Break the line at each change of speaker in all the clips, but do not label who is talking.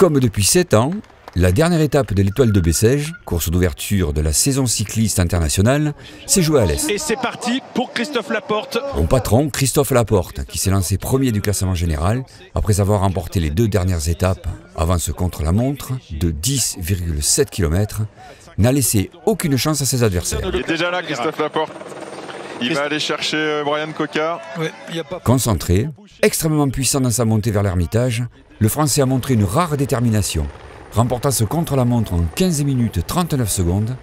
Comme depuis 7 ans, la dernière étape de l'Étoile de Bessèges, course d'ouverture de la saison cycliste internationale, s'est jouée à Alès.
Et c'est parti pour Christophe Laporte.
Mon patron, Christophe Laporte, qui s'est lancé premier du classement général, après avoir remporté les 2 dernières étapes avant ce contre-la-montre de 10,7 km, n'a laissé aucune chance à ses adversaires.
Il est déjà là, Christophe Laporte. Il va aller chercher Brian Coca.
Concentré, extrêmement puissant dans sa montée vers l'Ermitage, le Français a montré une rare détermination, remportant ce contre-la-montre en 15 minutes 39 secondes,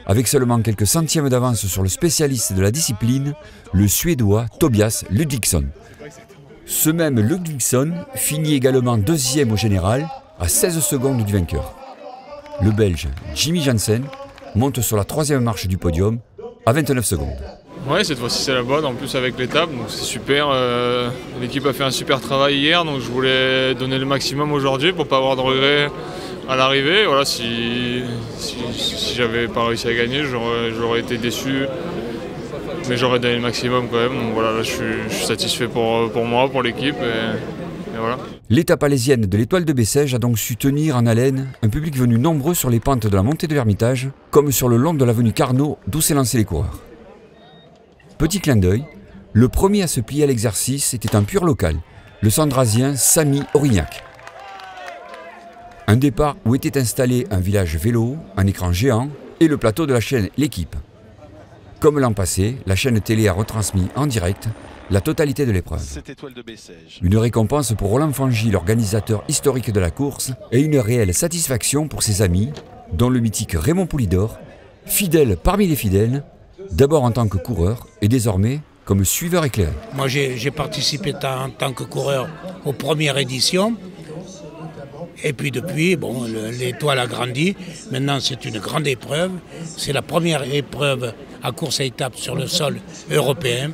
avec seulement quelques centièmes d'avance sur le spécialiste de la discipline, le Suédois Tobias Ludvigsson. Ce même Ludvigsson finit également deuxième au général, à 16 secondes du vainqueur. Le Belge Jimmy Jansen monte sur la 3e marche du podium à 29 secondes.
Ouais, cette fois-ci c'est la bonne, en plus avec l'étape, donc c'est super. L'équipe a fait un super travail hier, donc je voulais donner le maximum aujourd'hui pour pas avoir de regrets à l'arrivée. Voilà, si j'avais pas réussi à gagner, j'aurais été déçu, mais j'aurais donné le maximum quand même. Donc voilà, là, je suis satisfait pour moi, pour l'équipe, et voilà.
L'étape alésienne de l'Étoile de Bessèges a donc su tenir en haleine un public venu nombreux sur les pentes de la montée de l'Ermitage, comme sur le long de l'avenue Carnot, d'où s'est lancé les coureurs. Petit clin d'œil, le premier à se plier à l'exercice était un pur local, le Sandrasien Samy Aurignac. Un départ où était installé un village vélo, un écran géant et le plateau de la chaîne L'Équipe. Comme l'an passé, la chaîne télé a retransmis en direct la totalité de l'épreuve. Une récompense pour Roland Fangy, l'organisateur historique de la course, et une réelle satisfaction pour ses amis, dont le mythique Raymond Poulidor, fidèle parmi les fidèles, d'abord en tant que coureur et désormais comme suiveur éclairé.
Moi j'ai participé en tant que coureur aux premières éditions. Et puis depuis, bon, l'étoile a grandi. Maintenant c'est une grande épreuve. C'est la première épreuve à course à étapes sur le sol européen.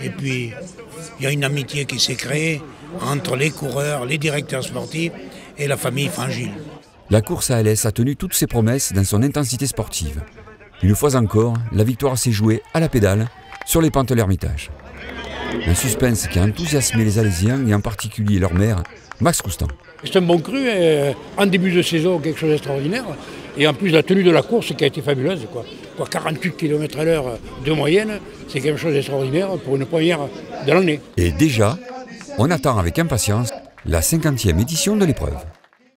Et puis il y a une amitié qui s'est créée entre les coureurs, les directeurs sportifs et la famille Fangy.
La course à Alès a tenu toutes ses promesses dans son intensité sportive. Une fois encore, la victoire s'est jouée à la pédale sur les pentes de l'Ermitage. Un suspense qui a enthousiasmé les Alésiens et en particulier leur maire, Max Roustan.
C'est un bon cru, en début de saison, quelque chose d'extraordinaire. Et en plus, la tenue de la course qui a été fabuleuse. 48 km/h de moyenne, c'est quelque chose d'extraordinaire pour une première de l'année.
Et déjà, on attend avec impatience la 50e édition de l'épreuve.